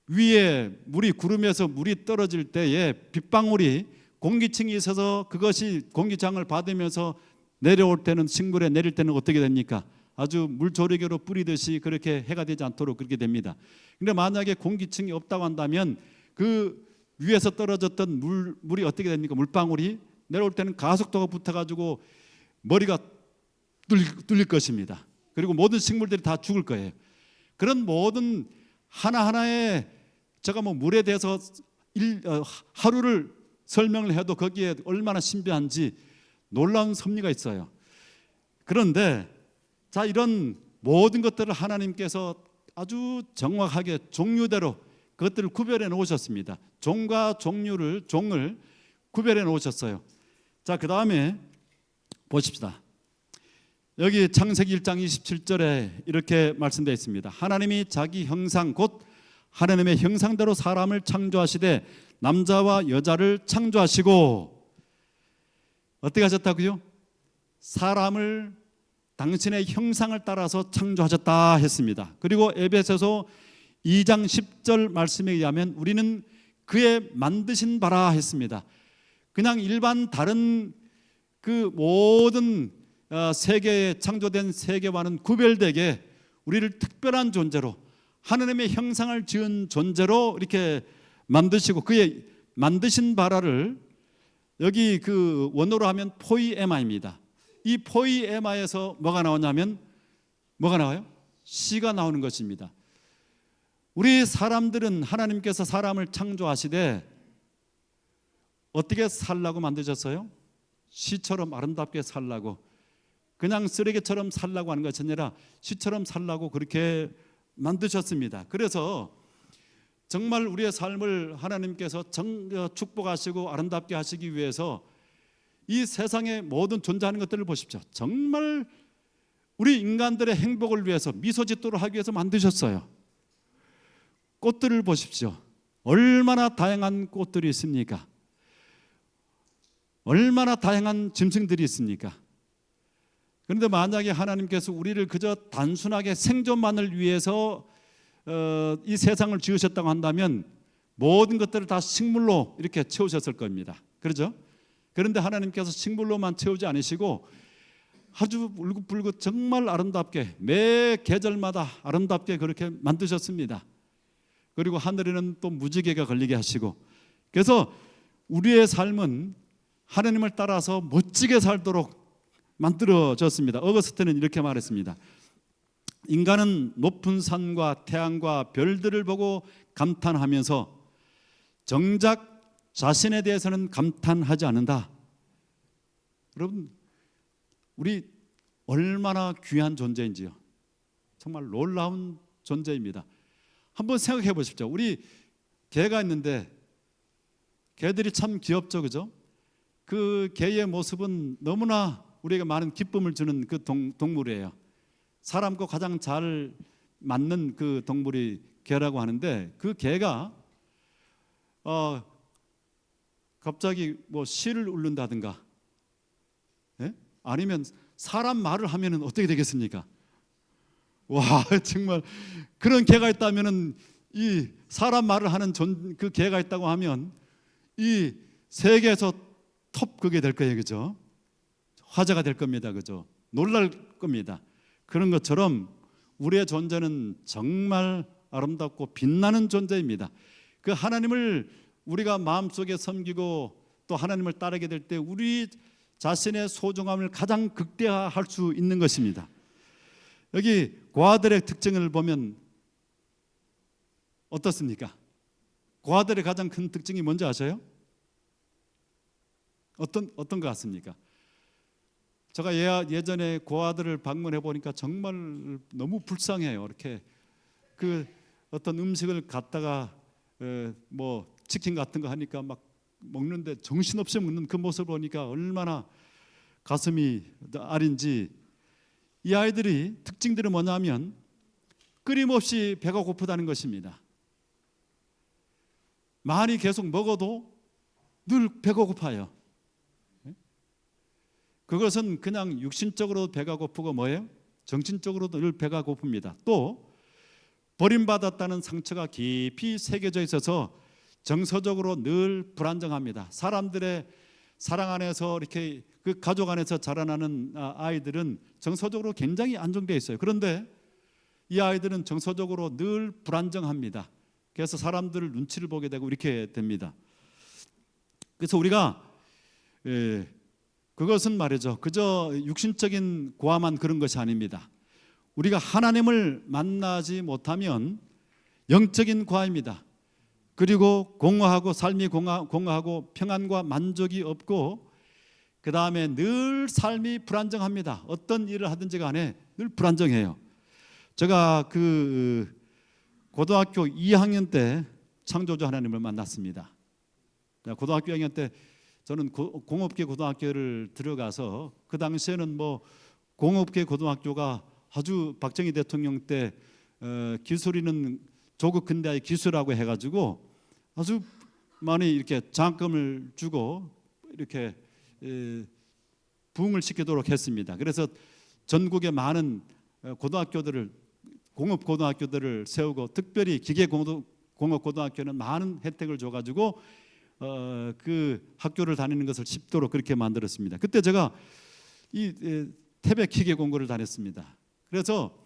위에 물이 구름에서 물이 떨어질 때에 빗방울이 공기층이 있어서 그것이 공기장을 받으면서 내려올 때는, 식물에 내릴 때는 어떻게 됩니까? 아주 물조리개로 뿌리듯이 그렇게 해가 되지 않도록 그렇게 됩니다. 근데 만약에 공기층이 없다고 한다면 그 위에서 떨어졌던 물이 어떻게 됩니까? 물방울이 내려올 때는 가속도가 붙어가지고 머리가 뚫릴 것입니다. 그리고 모든 식물들이 다 죽을 거예요. 그런 모든 하나하나의, 제가 뭐 물에 대해서 하루를 설명을 해도 거기에 얼마나 신비한지 놀라운 섭리가 있어요. 그런데 자, 이런 모든 것들을 하나님께서 아주 정확하게 종류대로 그것들을 구별해 놓으셨습니다. 종과 종을 구별해 놓으셨어요. 자, 그 다음에 보십시다. 여기 창세기 1장 27절에 이렇게 말씀되어 있습니다. 하나님이 자기 형상 곧 하나님의 형상대로 사람을 창조하시되 남자와 여자를 창조하시고, 어떻게 하셨다고요? 사람을 당신의 형상을 따라서 창조하셨다 했습니다. 그리고 에베소서 2장 10절 말씀에 의하면 우리는 그의 만드신 바라 했습니다. 그냥 일반 다른 그 모든 세계에 창조된 세계와는 구별되게 우리를 특별한 존재로, 하나님의 형상을 지은 존재로 이렇게 만드시고, 그의 만드신 바라를 여기 그 원어로 하면 포이에마입니다. 이 포이에마에서 뭐가 나오냐면, 뭐가 나와요? 시가 나오는 것입니다. 우리 사람들은 하나님께서 사람을 창조하시되 어떻게 살라고 만드셨어요? 시처럼 아름답게 살라고, 그냥 쓰레기처럼 살라고 하는 것이 아니라 시처럼 살라고 그렇게 만드셨습니다. 그래서 정말 우리의 삶을 하나님께서 축복하시고 아름답게 하시기 위해서 이 세상의 모든 존재하는 것들을 보십시오. 정말 우리 인간들의 행복을 위해서, 미소 짓도록 하기 위해서 만드셨어요. 꽃들을 보십시오. 얼마나 다양한 꽃들이 있습니까? 얼마나 다양한 짐승들이 있습니까? 그런데 만약에 하나님께서 우리를 그저 단순하게 생존만을 위해서 이 세상을 지으셨다고 한다면 모든 것들을 다 식물로 이렇게 채우셨을 겁니다. 그렇죠? 그런데 하나님께서 식물로만 채우지 않으시고 아주 울긋불긋 정말 아름답게 매 계절마다 아름답게 그렇게 만드셨습니다. 그리고 하늘에는 또 무지개가 걸리게 하시고, 그래서 우리의 삶은 하나님을 따라서 멋지게 살도록 만들어졌습니다. 어거스틴은 이렇게 말했습니다. 인간은 높은 산과 태양과 별들을 보고 감탄하면서 정작 자신에 대해서는 감탄하지 않는다. 여러분, 우리 얼마나 귀한 존재인지요. 정말 놀라운 존재입니다. 한번 생각해 보십시오. 우리 개가 있는데 개들이 참 귀엽죠, 그죠? 그 개의 모습은 너무나 우리에게 많은 기쁨을 주는 그 동물이에요. 사람과 가장 잘 맞는 그 동물이 개라고 하는데, 그 개가 갑자기 뭐 시를 울른다든가, 예? 아니면 사람 말을 하면은 어떻게 되겠습니까? 와, 정말 그런 개가 있다면은, 이 사람 말을 하는 그 개가 있다고 하면 이 세계에서 톱 그게 될 거예요, 그죠? 화제가 될 겁니다, 그죠? 놀랄 겁니다. 그런 것처럼 우리의 존재는 정말 아름답고 빛나는 존재입니다. 그 하나님을 우리가 마음속에 섬기고 또 하나님을 따르게 될 때 우리 자신의 소중함을 가장 극대화할 수 있는 것입니다. 여기 고아들의 특징을 보면 어떻습니까? 고아들의 가장 큰 특징이 뭔지 아세요? 어떤 것 같습니까? 제가 예전에 고아들을 방문해 보니까 정말 너무 불쌍해요. 이렇게 그 어떤 음식을 갖다가 뭐 치킨 같은 거 하니까 막 먹는데 정신없이 먹는 그 모습을 보니까 얼마나 가슴이 아린지. 이 아이들이 특징들이 뭐냐면 끊임없이 배가 고프다는 것입니다. 많이 계속 먹어도 늘 배가 고파요. 그것은 그냥 육신적으로 배가 고프고 뭐예요? 정신적으로도 늘 배가 고픕니다. 또 버림받았다는 상처가 깊이 새겨져 있어서 정서적으로 늘 불안정합니다. 사람들의 사랑 안에서 이렇게 그 가족 안에서 자라나는 아이들은 정서적으로 굉장히 안정되어 있어요. 그런데 이 아이들은 정서적으로 늘 불안정합니다. 그래서 사람들을 눈치를 보게 되고 이렇게 됩니다. 그래서 우리가 그것은 말이죠, 그저 육신적인 고아만 그런 것이 아닙니다. 우리가 하나님을 만나지 못하면 영적인 고아입니다. 그리고 공허하고 삶이 공허하고 평안과 만족이 없고, 그 다음에 늘 삶이 불안정합니다. 어떤 일을 하든지 간에 늘 불안정해요. 제가 그 고등학교 2학년 때 창조주 하나님을 만났습니다. 고등학교 2학년 때 저는 공업계 고등학교를 들어가서, 그 당시에는 뭐 공업계 고등학교가 아주 박정희 대통령 때 기술이는 조국 근대화의 기술이라고 해가지고 아주 많이 이렇게 장학금을 주고 이렇게 부흥을 시키도록 했습니다. 그래서 전국의 많은 고등학교들을, 공업 고등학교들을 세우고, 특별히 기계 공업 고등학교는 많은 혜택을 줘가지고 그 학교를 다니는 것을 쉽도록 그렇게 만들었습니다. 그때 제가 이 태백 기계 공고를 다녔습니다. 그래서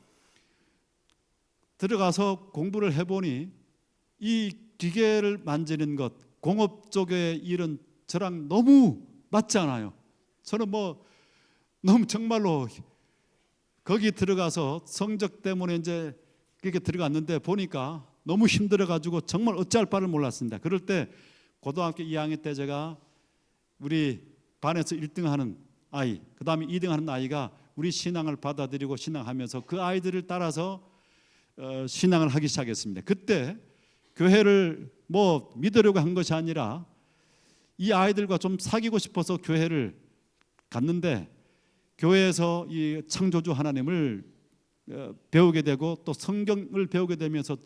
들어가서 공부를 해보니 이 기계를 만지는 것, 공업 쪽의 일은 저랑 너무 맞지 않아요. 저는 뭐 너무 정말로 거기 들어가서 성적 때문에 이제 그렇게 들어갔는데 보니까 너무 힘들어가지고 정말 어찌할 바를 몰랐습니다. 그럴 때 고등학교 2학년 때 제가 우리 반에서 1등하는 아이, 그 다음에 2등하는 아이가 우리 신앙을 받아들이고 신앙하면서 그 아이들을 따라서 신앙을 하기 시작했습니다. 그때 교회를 뭐 믿으려고 한 것이 아니라 이 아이들과 좀 사귀고 싶어서 교회를 갔는데, 교회에서 이 창조주 하나님을 배우게 되고 또 성경을 배우게 되면서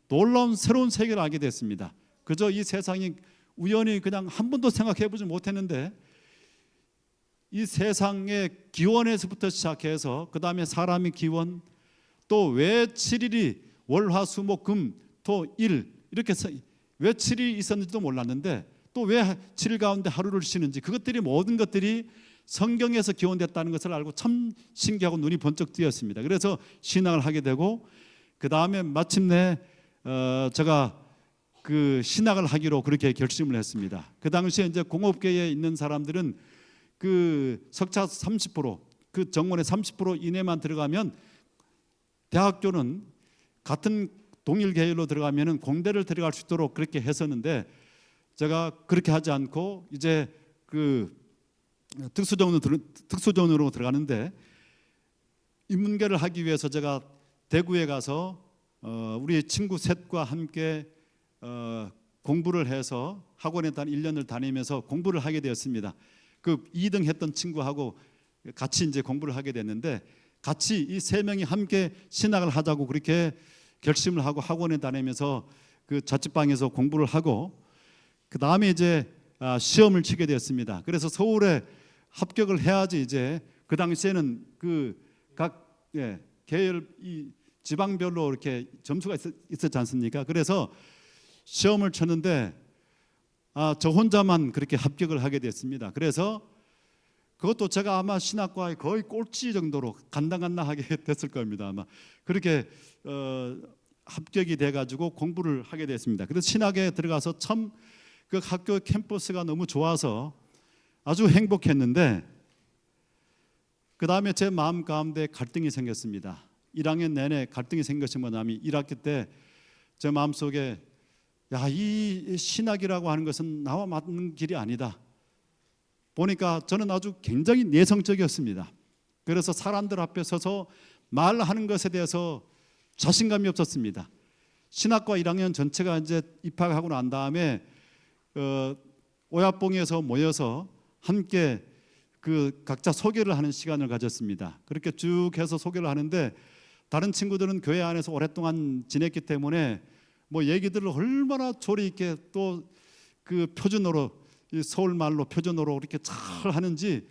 놀라운 새로운 세계를 알게 됐습니다. 그저 이 세상이 우연히 그냥 한 번도 생각해 보지 못했는데, 이 세상의 기원에서부터 시작해서 그 다음에 사람의 기원, 또 왜 7일이 월화수목금토일 이렇게 왜 7일이 있었는지도 몰랐는데, 또 왜 7일 가운데 하루를 쉬는지, 그것들이 모든 것들이 성경에서 기원됐다는 것을 알고 참 신기하고 눈이 번쩍 뜨였습니다. 그래서 신앙을 하게 되고 그 다음에 마침내 제가 그 신학을 하기로 그렇게 결심을 했습니다. 그 당시에 이제 공업계에 있는 사람들은 그 석차 30%, 그 정원의 30% 이내만 들어가면 대학교는 같은 동일 계열로 들어가면은 공대를 들어갈 수 있도록 그렇게 했었는데 제가 그렇게 하지 않고 이제 그 특수전으로 들어가는데 인문계를 하기 위해서 제가 대구에 가서 우리 친구 셋과 함께 공부를 해서 학원에 1년을 다니면서 공부를 하게 되었습니다. 그 2등 했던 친구하고 같이 이제 공부를 하게 됐는데 같이 이 세 명이 함께 신학을 하자고 그렇게 결심을 하고 학원에 다니면서 그 자취방에서 공부를 하고 그 다음에 이제 시험을 치게 되었습니다. 그래서 서울에 합격을 해야지 이제 그 당시에는 그 각 계열 이 지방별로 이렇게 점수가 있었지 않습니까? 그래서 시험을 쳤는데 저 혼자만 그렇게 합격을 하게 됐습니다. 그래서 그것도 제가 아마 신학과의 거의 꼴찌 정도로 간당간당하게 됐을 겁니다. 아마 그렇게 합격이 돼가지고 공부를 하게 됐습니다. 그래서 신학에 들어가서 참 그 학교 캠퍼스가 너무 좋아서 아주 행복했는데 그 다음에 제 마음 가운데 갈등이 생겼습니다. 1학년 내내 갈등이 생겼지 뭐냐면 1학기 때 제 마음속에 이 신학이라고 하는 것은 나와 맞는 길이 아니다. 보니까 저는 아주 굉장히 내성적이었습니다. 그래서 사람들 앞에 서서 말하는 것에 대해서 자신감이 없었습니다. 신학과 1학년 전체가 이제 입학하고 난 다음에 오야뽕에서 모여서 함께 그 각자 소개를 하는 시간을 가졌습니다. 그렇게 쭉 해서 소개를 하는데 다른 친구들은 교회 안에서 오랫동안 지냈기 때문에 뭐 얘기들을 얼마나 조리 있게 또 그 표준어로 서울 말로 표준어로 이렇게 잘 하는지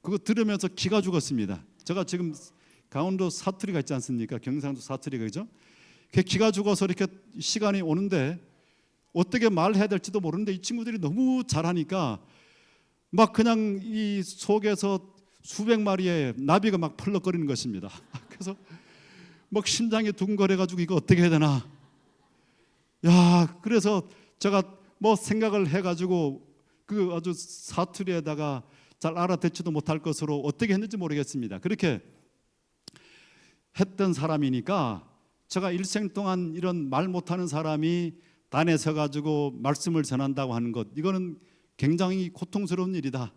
그거 들으면서 기가 죽었습니다. 제가 지금 강원도 사투리가 있지 않습니까? 경상도 사투리가 그죠? 기가 죽어서 이렇게 시간이 오는데 어떻게 말해야 될지도 모르는데 이 친구들이 너무 잘하니까 막 그냥 이 속에서 수백 마리의 나비가 막 펄럭거리는 것입니다. 그래서 막 심장이 두근거려가지고 이거 어떻게 해야 되나? 그래서 제가 뭐 생각을 해가지고 그 아주 사투리에다가 잘 알아듣지도 못할 것으로 어떻게 했는지 모르겠습니다. 그렇게 했던 사람이니까 제가 일생 동안 이런 말 못하는 사람이 단에 서가지고 말씀을 전한다고 하는 것 이거는 굉장히 고통스러운 일이다.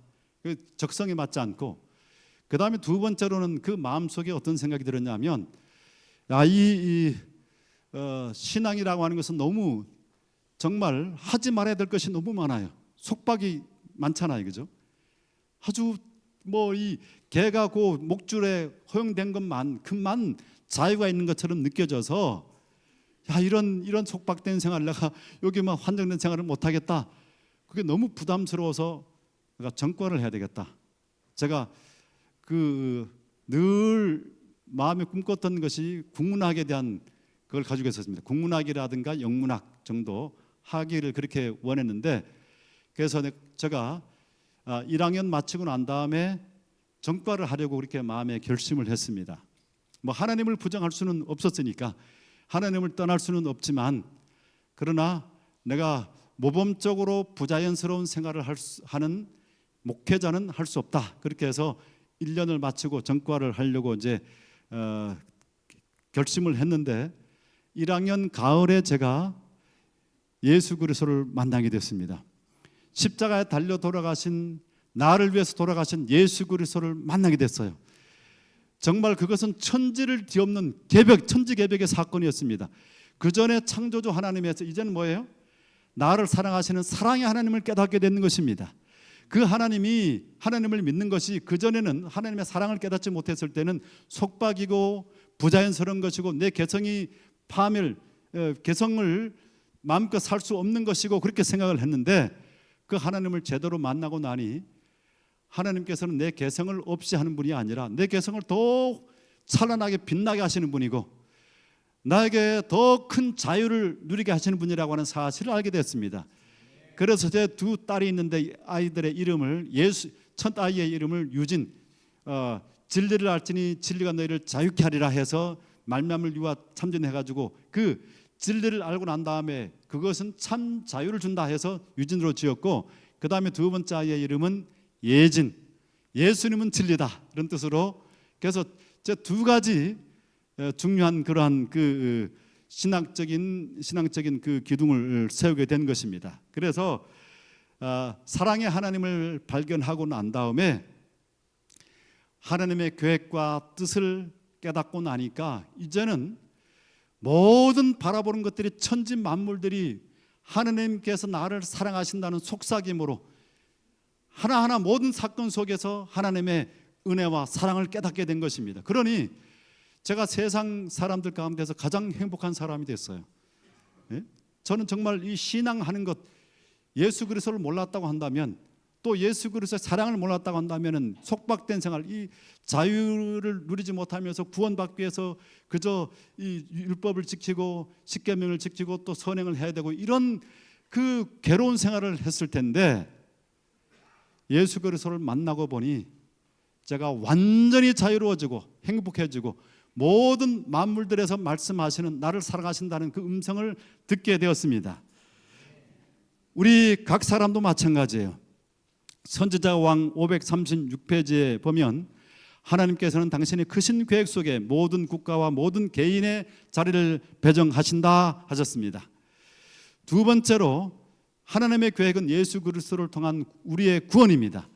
적성에 맞지 않고 그 다음에 두 번째로는 그 마음속에 어떤 생각이 들었냐면 신앙이라고 하는 것은 너무 정말 하지 말아야 될 것이 너무 많아요. 속박이 많잖아요, 그죠? 아주 뭐 이 개가 그 목줄에 허용된 것만큼만 자유가 있는 것처럼 느껴져서 이런 속박된 생활 내가 여기만 환정된 생활을 못하겠다. 그게 너무 부담스러워서 내가 전과를 해야 되겠다. 제가 그 늘 마음에 꿈꿨던 것이 국문학에 대한 그걸 가지고 있었습니다. 국문학이라든가 영문학 정도 하기를 그렇게 원했는데 그래서 제가 1학년 마치고 난 다음에 전과를 하려고 그렇게 마음에 결심을 했습니다. 뭐 하나님을 부정할 수는 없었으니까 하나님을 떠날 수는 없지만 그러나 내가 모범적으로 부자연스러운 생활을 하는 목회자는 할 수 없다. 그렇게 해서 1년을 마치고 전과를 하려고 이제 결심을 했는데 1학년 가을에 제가 예수 그리스도를 만나게 됐습니다. 십자가에 달려 돌아가신 나를 위해서 돌아가신 예수 그리스도를 만나게 됐어요. 정말 그것은 천지를 뒤엎는 천지개벽의 사건이었습니다. 그 전에 창조주 하나님에서 이제는 뭐예요? 나를 사랑하시는 사랑의 하나님을 깨닫게 되는 것입니다. 그 하나님이 하나님을 믿는 것이 그전에는 하나님의 사랑을 깨닫지 못했을 때는 속박이고 부자연스러운 것이고 내 개성이 개성을 마음껏 살 수 없는 것이고 그렇게 생각을 했는데 그 하나님을 제대로 만나고 나니 하나님께서는 내 개성을 없이 하는 분이 아니라 내 개성을 더 찬란하게 빛나게 하시는 분이고 나에게 더 큰 자유를 누리게 하시는 분이라고 하는 사실을 알게 됐습니다. 그래서 제 두 딸이 있는데 아이들의 이름을 첫 아이의 이름을 유진, 진리를 알지니 진리가 너희를 자유케 하리라 해서 말미암을 유아 참전해가지고 그 진리를 알고 난 다음에 그것은 참 자유를 준다 해서 유진으로 지었고, 그 다음에 두 번째 아이의 이름은 예진, 예수님은 진리다 이런 뜻으로. 그래서 제 두 가지 중요한 그러한 그 신앙적인 그 기둥을 세우게 된 것입니다. 그래서 사랑의 하나님을 발견하고 난 다음에 하나님의 계획과 뜻을 깨닫고 나니까 이제는 모든 바라보는 것들이 천지 만물들이 하나님께서 나를 사랑하신다는 속삭임으로 하나하나 모든 사건 속에서 하나님의 은혜와 사랑을 깨닫게 된 것입니다. 그러니 제가 세상 사람들 가운데서 가장 행복한 사람이 됐어요. 저는 정말 이 신앙하는 것, 예수 그리스도를 몰랐다고 한다면, 또 예수 그리스도의 사랑을 몰랐다고 한다면 속박된 생활, 이 자유를 누리지 못하면서 구원받기 위해서 그저 이 율법을 지키고 십계명을 지키고 또 선행을 해야 되고 이런 그 괴로운 생활을 했을 텐데, 예수 그리스도를 만나고 보니 제가 완전히 자유로워지고 행복해지고 모든 만물들에서 말씀하시는 나를 사랑하신다는 그 음성을 듣게 되었습니다. 우리 각 사람도 마찬가지예요. 선지자 왕 536페이지에 보면 하나님께서는 당신의 크신 계획 속에 모든 국가와 모든 개인의 자리를 배정하신다 하셨습니다. 두 번째로 하나님의 계획은 예수 그리스도를 통한 우리의 구원입니다.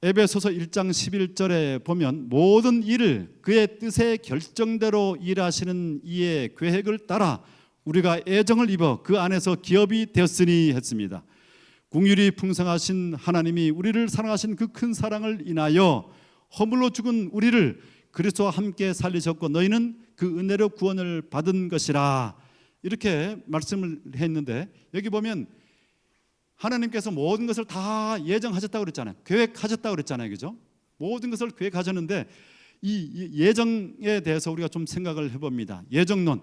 에베소서 1장 11절에 보면 모든 일을 그의 뜻의 결정대로 일하시는 이의 계획을 따라 우리가 애정을 입어 그 안에서 기업이 되었으니 했습니다. 긍휼이 풍성하신 하나님이 우리를 사랑하신 그 큰 사랑을 인하여 허물로 죽은 우리를 그리스도와 함께 살리셨고 너희는 그 은혜로 구원을 받은 것이라, 이렇게 말씀을 했는데, 여기 보면 하나님께서 모든 것을 다 예정하셨다고 그랬잖아요. 계획하셨다고 그랬잖아요. 그죠? 모든 것을 계획하셨는데 이 예정에 대해서 우리가 좀 생각을 해봅니다. 예정론.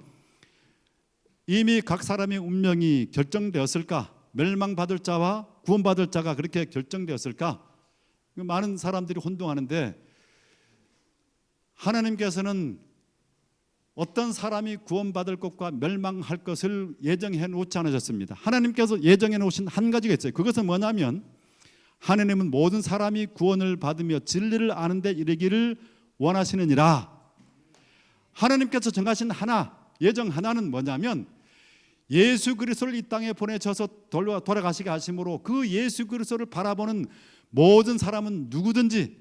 이미 각 사람의 운명이 결정되었을까? 멸망받을 자와 구원받을 자가 그렇게 결정되었을까? 많은 사람들이 혼동하는데, 하나님께서는 어떤 사람이 구원받을 것과 멸망할 것을 예정해 놓지 않으셨습니다. 하나님께서 예정해 놓으신 한 가지가 있어요. 그것은 뭐냐면 하나님은 모든 사람이 구원을 받으며 진리를 아는 데 이르기를 원하시느니라. 하나님께서 정하신 하나, 예정 하나는 뭐냐면 예수 그리스도를 이 땅에 보내셔서 돌아가시게 하심으로 그 예수 그리스도를 바라보는 모든 사람은 누구든지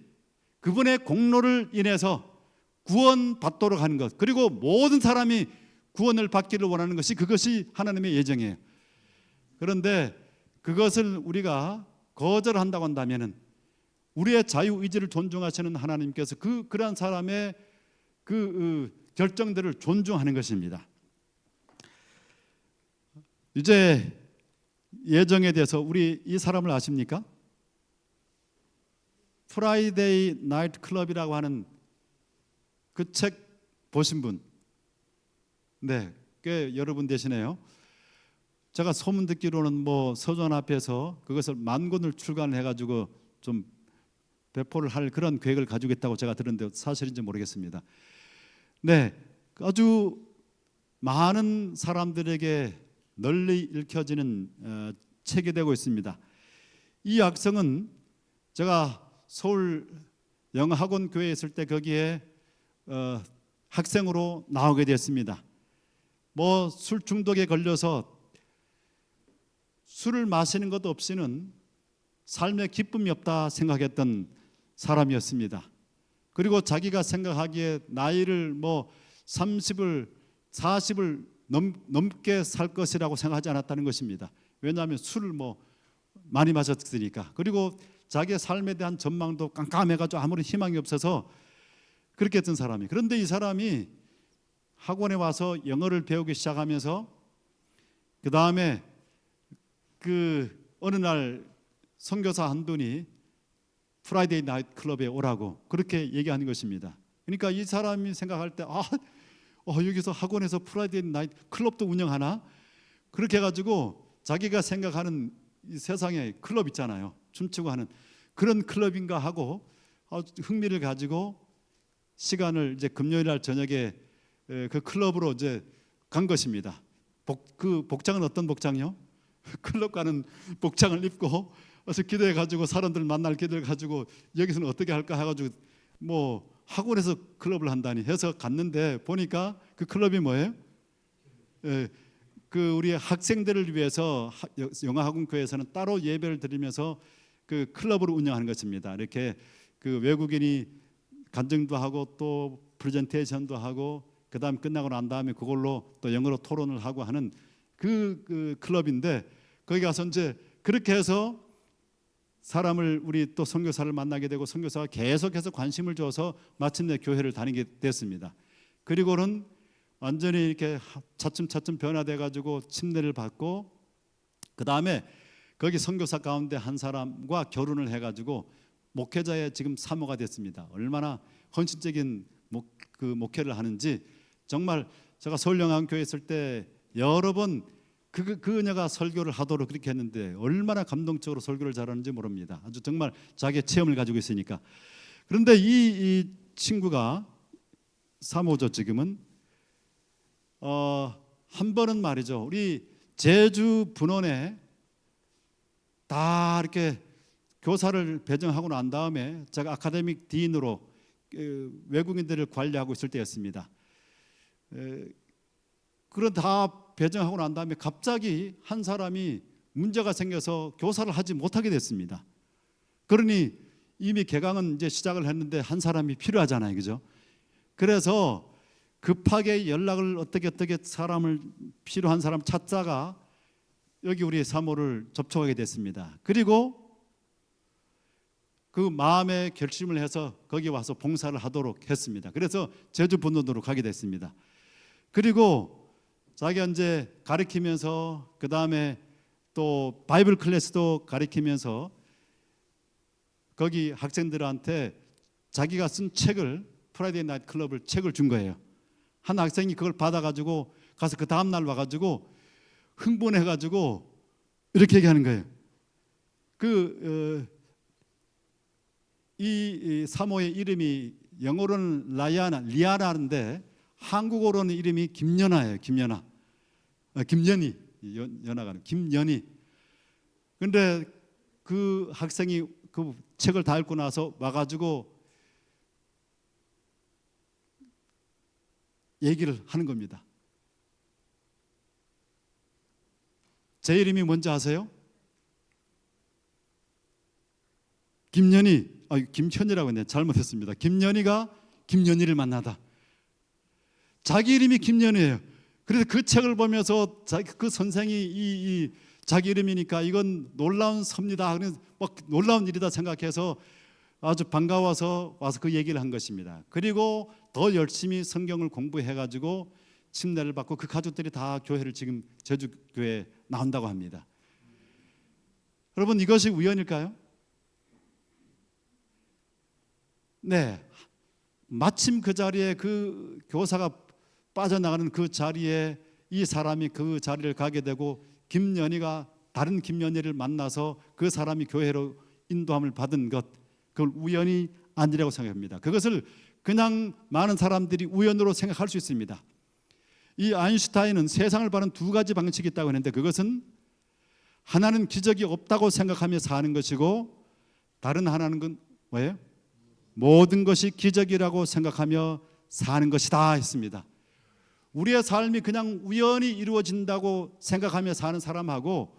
그분의 공로를 인해서 구원받도록 하는 것, 그리고 모든 사람이 구원을 받기를 원하는 것이, 그것이 하나님의 예정이에요. 그런데 그것을 우리가 거절한다고 한다면 우리의 자유의지를 존중하시는 하나님께서 그러한 사람의 그 결정들을 존중하는 것입니다. 이제 예정에 대해서 우리 이 사람을 아십니까? 프라이데이 나이트 클럽이라고 하는 그 책 보신 분? 네, 꽤 여러분 되시네요. 제가 소문 듣기로는 뭐 서점 앞에서 그것을 10,000권을 출간해가지고 좀 배포를 할 그런 계획을 가지고 있다고 제가 들었는데 사실인지 모르겠습니다. 네, 아주 많은 사람들에게 널리 읽혀지는 책이 되고 있습니다. 이 학생은 제가 서울 영학원 교회에 있을 때 거기에 학생으로 나오게 됐습니다. 뭐 술 중독에 걸려서 술을 마시는 것 없이는 삶에 기쁨이 없다 생각했던 사람이었습니다. 그리고 자기가 생각하기에 나이를 뭐 30을 40을 넘게 살 것이라고 생각하지 않았다는 것입니다. 왜냐하면 술을 뭐 많이 마셨으니까. 그리고 자기의 삶에 대한 전망도 깜깜해가지고 아무런 희망이 없어서 그렇게 했던 사람이. 그런데 이 사람이 학원에 와서 영어를 배우기 시작하면서 그 다음에 어느 날 선교사 한 분이 프라이데이 나이트 클럽에 오라고 그렇게 얘기하는 것입니다. 그러니까 이 사람이 생각할 때 여기서 학원에서 프라이데이 나이트 클럽도 운영하나? 그렇게 해가지고 자기가 생각하는 이 세상에 클럽 있잖아요. 춤추고 하는 그런 클럽인가 하고 흥미를 가지고 시간을 이제 금요일 날 저녁에 그 클럽으로 이제 간 것입니다. 그 복장은 어떤 복장이요? 클럽 가는 복장을 입고 그래서 기도해 가지고 사람들 만날 기도해 가지고 여기서는 어떻게 할까 해가지고 뭐 학원에서 클럽을 한다니 해서 갔는데 보니까 그 클럽이 뭐예요? 그 우리 학생들을 위해서 영어학원교회에서는 따로 예배를 드리면서 그 클럽을 운영하는 것입니다. 이렇게 그 외국인이 간증도 하고 또 프레젠테이션도 하고 그다음 끝나고 난 다음에 그걸로 또 영어로 토론을 하고 하는 그 클럽인데 거기 가서 이제 그렇게 해서 사람을 우리 또 선교사를 만나게 되고 선교사가 계속해서 관심을 줘서 마침내 교회를 다니게 됐습니다. 그리고는 완전히 이렇게 차츰차츰 변화돼 가지고 침례를 받고 그 다음에 거기 선교사 가운데 한 사람과 결혼을 해가지고 목회자의 지금 사모가 됐습니다. 얼마나 헌신적인 목회를 하는지 정말 제가 서울영암교회 있을 때 여러 번 그녀가 설교를 하도록 그렇게 했는데 얼마나 감동적으로 설교를 잘하는지 모릅니다. 아주 정말 자기의 체험을 가지고 있으니까. 그런데 이 친구가 사모죠. 지금은 한 번은 말이죠. 우리 제주 분원에 다 이렇게 교사를 배정하고 난 다음에 제가 아카데믹 디인으로 외국인들을 관리하고 있을 때였습니다. 그런 다 배정하고 난 다음에 갑자기 한 사람이 문제가 생겨서 교사를 하지 못하게 됐습니다. 그러니 이미 개강은 이제 시작을 했는데 한 사람이 필요하잖아요, 그죠? 그래서 급하게 연락을 어떻게 사람을 필요한 사람 찾다가 여기 우리 사모를 접촉하게 됐습니다. 그리고 그 마음의 결심을 해서 거기 와서 봉사를 하도록 했습니다. 그래서 제주 분원으로 가게 됐습니다. 그리고 자기가 이제 가르치면서 그 다음에 또 바이블 클래스도 가르치면서 거기 학생들한테 자기가 쓴 책을 프라이데이 나이트 클럽을 책을 준 거예요. 한 학생이 그걸 받아가지고 가서 그 다음 날 와가지고 흥분해가지고 이렇게 얘기하는 거예요. 이 사모의 이름이 영어로는 리아나인데 한국어로는 이름이 김연아예요. 김연희, 연아가 김연희. 그런데 그 학생이 그 책을 다 읽고 나서 와가지고 얘기를 하는 겁니다. 제 이름이 뭔지 아세요? 김연희, 김현이라고 했네. 잘못했습니다. 김연희가 김연희를 만나다. 자기 이름이 김연희예요. 그래서 그 책을 보면서 그 선생이 자기 이름이니까 이건 놀라운 섭니다. 막 놀라운 일이다 생각해서 아주 반가워서 와서 그 얘기를 한 것입니다. 그리고 더 열심히 성경을 공부해가지고 침례를 받고 그 가족들이 다 교회를 지금 제주교회에 나온다고 합니다. 여러분 이것이 우연일까요? 네, 마침 그 자리에 그 교사가 빠져나가는 그 자리에 이 사람이 그 자리를 가게 되고 김연희가 다른 김연희를 만나서 그 사람이 교회로 인도함을 받은 것, 그걸 우연이 아니라고 생각합니다. 그것을 그냥 많은 사람들이 우연으로 생각할 수 있습니다. 이 아인슈타인은 세상을 보는 두 가지 방식이 있다고 했는데 그것은 하나는 기적이 없다고 생각하며 사는 것이고 다른 하나는 건 뭐예요? 모든 것이 기적이라고 생각하며 사는 것이다 했습니다. 우리의 삶이 그냥 우연히 이루어진다고 생각하며 사는 사람하고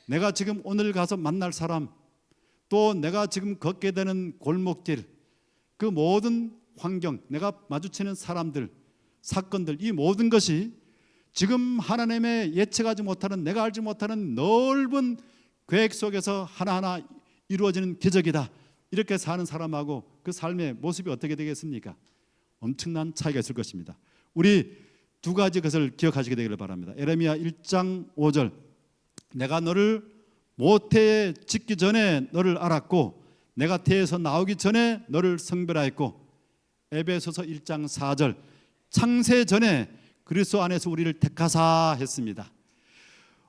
내가 지금 오늘 가서 만날 사람 또 내가 지금 걷게 되는 골목길 그 모든 환경 내가 마주치는 사람들 사건들 이 모든 것이 지금 하나님의 예측하지 못하는 내가 알지 못하는 넓은 계획 속에서 하나하나 이루어지는 기적이다. 이렇게 사는 사람하고 그 삶의 모습이 어떻게 되겠습니까? 엄청난 차이가 있을 것입니다. 우리 두 가지 것을 기억하시게 되기를 바랍니다. 에레미야 1장 5절 내가 너를 모태에 짓기 전에 너를 알았고 내가 태에서 나오기 전에 너를 성별하였고 에베소서 1장 4절 창세 전에 그리스도 안에서 우리를 택하사 했습니다.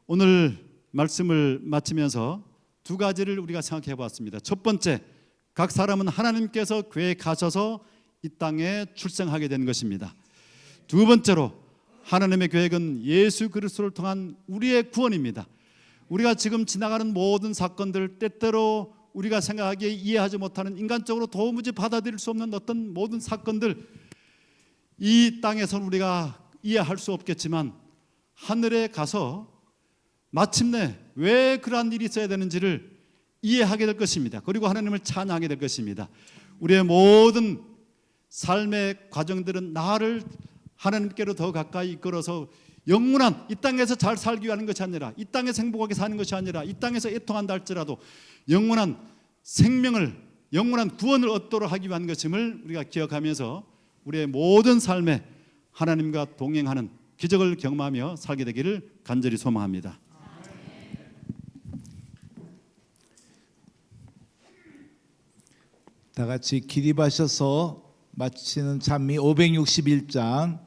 오늘 말씀을 마치면서 두 가지를 우리가 생각해 봤습니다. 첫 번째, 각 사람은 하나님께서 계획하셔서 이 땅에 출생하게 된 것입니다. 두 번째로, 하나님의 계획은 예수 그리스도를 통한 우리의 구원입니다. 우리가 지금 지나가는 모든 사건들, 때때로 우리가 생각하기에 이해하지 못하는, 인간적으로 도무지 받아들일 수 없는 어떤 모든 사건들, 이 땅에서는 우리가 이해할 수 없겠지만 하늘에 가서 마침내 왜 그러한 일이 있어야 되는지를 이해하게 될 것입니다. 그리고 하나님을 찬양하게 될 것입니다. 우리의 모든 삶의 과정들은 나를 하나님께로 더 가까이 이끌어서 영원한, 이 땅에서 잘 살기 위한 것이 아니라, 이 땅에서 행복하게 사는 것이 아니라, 이 땅에서 애통한다 할지라도 영원한 생명을, 영원한 구원을 얻도록 하기 위한 것임을 우리가 기억하면서 우리의 모든 삶에 하나님과 동행하는 기적을 경험하며 살게 되기를 간절히 소망합니다. 다 같이 기립하셔서 마치는 찬미 561장